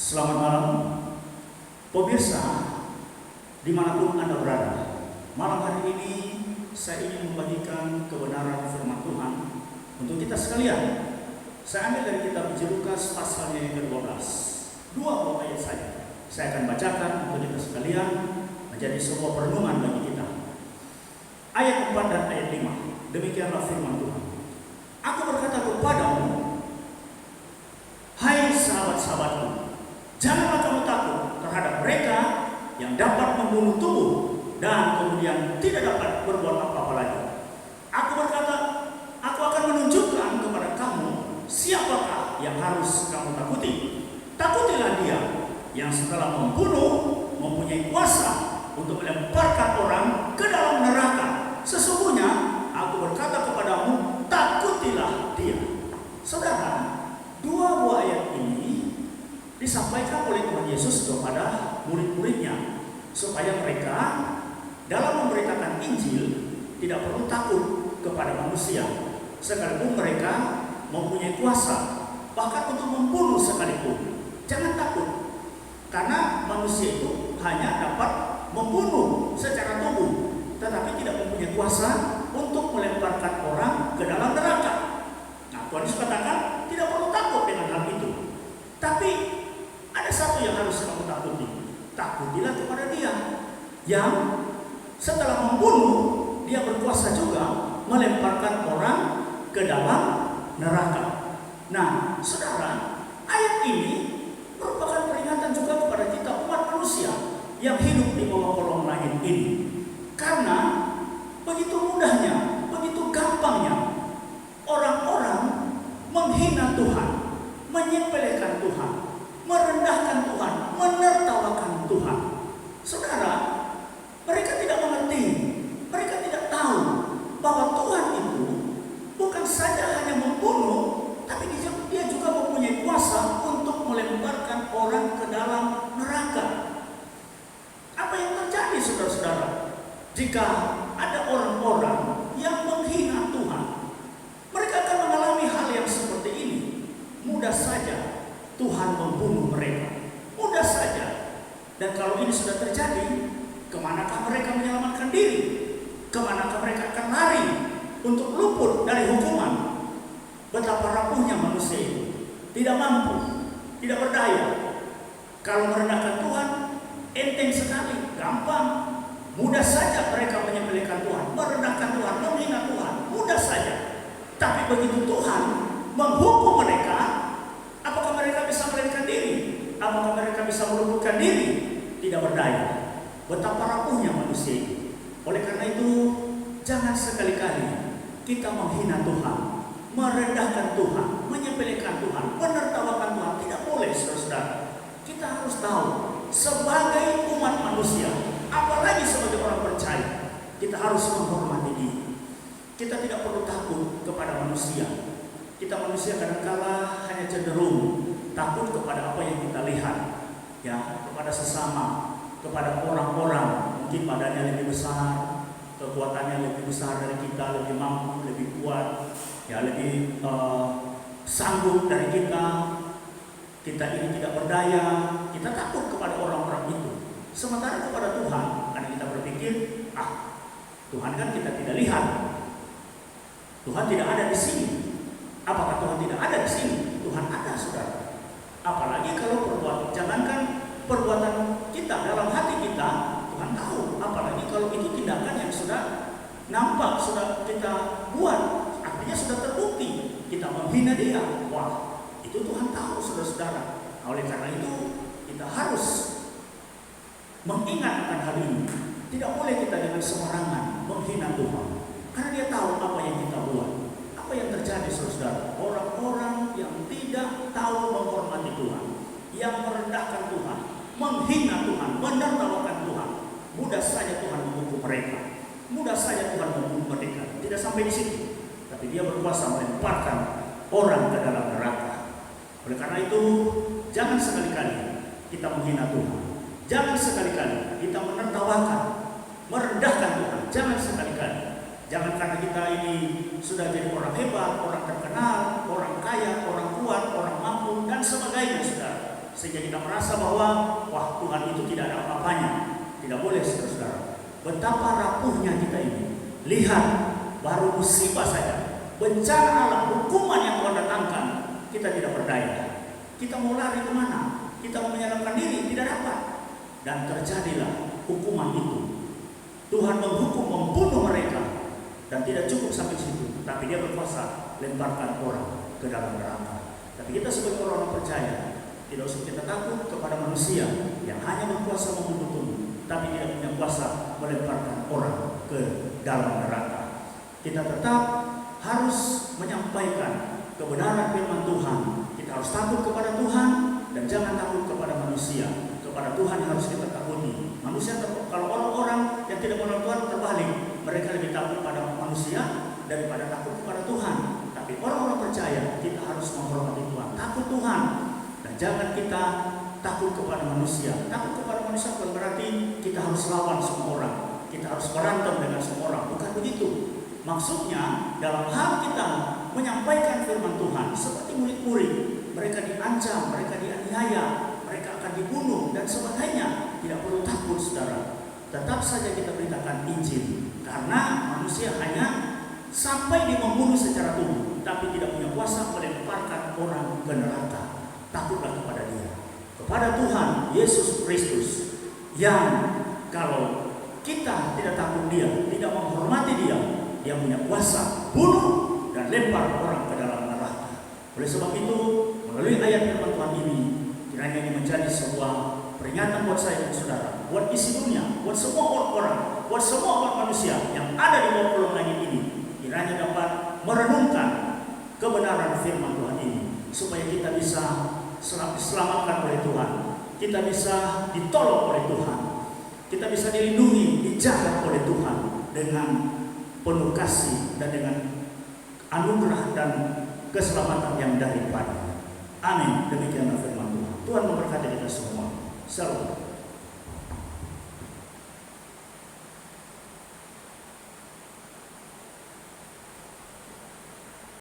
Selamat malam, pemirsa dimanapun Anda berada. Malam hari ini saya ingin membagikan kebenaran firman Tuhan untuk kita sekalian. Saya ambil dari kitab Injil Lukas pasalnya yang ke-12, 2 ayat saja. Saya akan bacakan untuk kita sekalian menjadi sebuah perenungan bagi kita. Ayat 4 dan ayat 5, demikianlah firman Tuhan. Aku berkata kepadamu, hai sahabat-sahabatku, janganlah kamu takut terhadap mereka yang dapat membunuh tubuh dan kemudian tidak dapat berbuat apa-apa lagi. Aku berkata, aku akan menunjukkan kepada kamu siapakah yang harus kamu takuti. Takutilah dia yang setelah membunuh mempunyai kuasa untuk melemparkan orang ke dalam neraka. Sesungguhnya aku berkata kepadamu, takutilah dia. Saudara, 2 buah ayat ini disampaikan oleh Tuhan Yesus kepada murid-muridnya supaya mereka dalam memberitakan Injil tidak perlu takut kepada manusia, sekalipun mereka mempunyai kuasa bahkan untuk membunuh sekalipun. Jangan takut, karena manusia itu hanya dapat membunuh secara tubuh, tetapi tidak mempunyai kuasa untuk melemparkan orang ke dalam neraka. Nah, Tuhan Yesus katakan tidak perlu takut dengan hal itu. Tapi ada satu yang harus kamu takuti. Takutilah kepada dia yang setelah membunuh, dia berkuasa juga melemparkan orang ke dalam neraka. Nah, saudara, ayat ini merupakan peringatan juga kepada kita umat manusia yang hidup di bawah kolong langit ini. Karena begitu mudahnya, begitu gampangnya orang-orang menghina Tuhan, menyepelekan Tuhan, merendahkan Tuhan, menertawakan Tuhan. Saudara, mereka tidak mengerti, mereka tidak tahu bahwa Tuhan itu bukan saja hanya membunuh, tapi dia juga mempunyai kuasa untuk melemparkan orang ke dalam neraka. Apa yang terjadi, saudara-saudara, jika ada orang-orang yang menghina Tuhan? Mereka akan mengalami hal yang seperti ini. Mudah saja Tuhan membunuh mereka, mudah saja. Dan kalau ini sudah terjadi, kemanakah mereka menyelamatkan diri? Kemanakah mereka akan lari untuk luput dari hukuman? Betapa rapuhnya manusia itu, tidak mampu, tidak berdaya. Kalau merendahkan Tuhan, enteng sekali, gampang, mudah saja mereka menyembelihkan Tuhan, merendahkan Tuhan, menghina Tuhan, mudah saja. Tapi begitu Tuhan menghukum mereka, apakah mereka bisa melarikan diri? Apakah mereka bisa meluputkan diri? Tidak berdaya. Betapa rapuhnya manusia itu. Oleh karena itu, jangan sekali-kali kita menghina Tuhan, merendahkan Tuhan, menyepelekan Tuhan, menertawakan Tuhan. Tidak boleh, saudara-saudara. Kita harus tahu, sebagai umat manusia, apalagi sebagai orang percaya, kita harus menghormati dia. Kita tidak perlu takut kepada manusia. Kita manusia kadang-kala hanya cenderung takut kepada apa yang kita lihat, ya, kepada sesama, kepada orang-orang mungkin badannya lebih besar, kekuatannya lebih besar dari kita, lebih mampu, lebih kuat, ya, lebih sanggup dari kita. Kita ini tidak berdaya, kita takut kepada orang-orang itu. Sementara kepada Tuhan, karena kita berpikir, Tuhan kan kita tidak lihat, Tuhan tidak ada di sini. Apakah Tuhan tidak ada di sini? Tuhan ada, saudara. Apalagi kalau jangankan perbuatan kita dalam hati kita, Tuhan tahu. Apalagi kalau itu tindakan yang sudah nampak, sudah kita buat, artinya sudah terbukti kita menghina dia. Wah, itu Tuhan tahu, saudara-saudara. Oleh karena itu kita harus mengingat akan hal ini. Tidak boleh kita dengan sembarangan menghina Tuhan, karena dia tahu apa yang kita buat. Apa yang terjadi, saudara? Orang-orang yang tidak tahu menghormati Tuhan, yang merendahkan Tuhan, menghina Tuhan, menertawakan Tuhan, mudah saja Tuhan menghukum mereka, mudah saja Tuhan menghukum mereka. Tidak sampai di situ, tapi dia berkuasa melemparkan orang ke dalam neraka. Oleh karena itu, jangan sekali-kali kita menghina Tuhan, jangan sekali-kali kita menertawakan, merendahkan Tuhan, jangan sekali-kali. Jangan karena kita ini sudah jadi orang hebat, orang terkenal, orang kaya, orang kuat, orang mampu, dan sebagainya, saudara. sehingga kita merasa bahwa wah, Tuhan itu tidak ada apa-apanya. Tidak boleh, saudara-saudara. Betapa rapuhnya kita ini. Lihat, baru musibah saja, bencana alam, hukuman yang Tuhan datangkan, kita tidak berdaya. Kita mau lari kemana? Kita mau menyelamatkan diri, tidak dapat. Dan terjadilah hukuman itu. Tuhan menghukum, membunuh mereka. Dan tidak cukup sampai situ, tapi Dia berkuasa lemparkan orang ke dalam neraka. Tapi kita sebagai orang percaya, tidak usah kita takut kepada manusia yang hanya berkuasa membunuh, tapi tidak punya kuasa melemparkan orang ke dalam neraka. Kita tetap harus menyampaikan kebenaran firman Tuhan. Kita harus takut kepada Tuhan dan jangan takut kepada manusia. Kepada Tuhan yang harus kita takuti. Manusia, kalau orang-orang yang tidak mengenal Tuhan terbalik, mereka lebih takut pada manusia daripada takut kepada Tuhan. Tapi orang-orang percaya, kita harus menghormati Tuhan, takut Tuhan, dan jangan kita takut kepada manusia. Takut kepada manusia bukan berarti kita harus lawan semua orang, kita harus berantem dengan semua orang, bukan begitu. Maksudnya dalam hal kita menyampaikan firman Tuhan, seperti murid-murid, mereka diancam, mereka dianiaya, mereka akan dibunuh dan sebagainya. Tidak perlu takut, saudara. Tetap saja kita beritakan Injil, karena manusia hanya sampai dia membunuh secara tubuh, tapi tidak punya kuasa melemparkan orang ke neraka. Takutlah kepada Dia, kepada Tuhan Yesus Kristus, yang kalau kita tidak takut Dia, tidak menghormati Dia, Dia punya kuasa bunuh dan lempar orang ke dalam neraka. Oleh sebab itu, melalui ayat firman Tuhan ini, kiranya ini menjadi sebuah peringatan buat saya dan saudara, buat isi dunia, buat semua orang, buat semua umat manusia yang ada di bawah kolong langit ini, kiranya dapat merenungkan kebenaran firman Tuhan ini, supaya kita bisa diselamatkan oleh Tuhan, kita bisa ditolong oleh Tuhan, kita bisa dilindungi, dijaga oleh Tuhan dengan penuh kasih dan dengan anugerah dan keselamatan yang daripada. Amin. Demikianlah firman Tuhan. Tuhan memberkati kita semua. Shalom.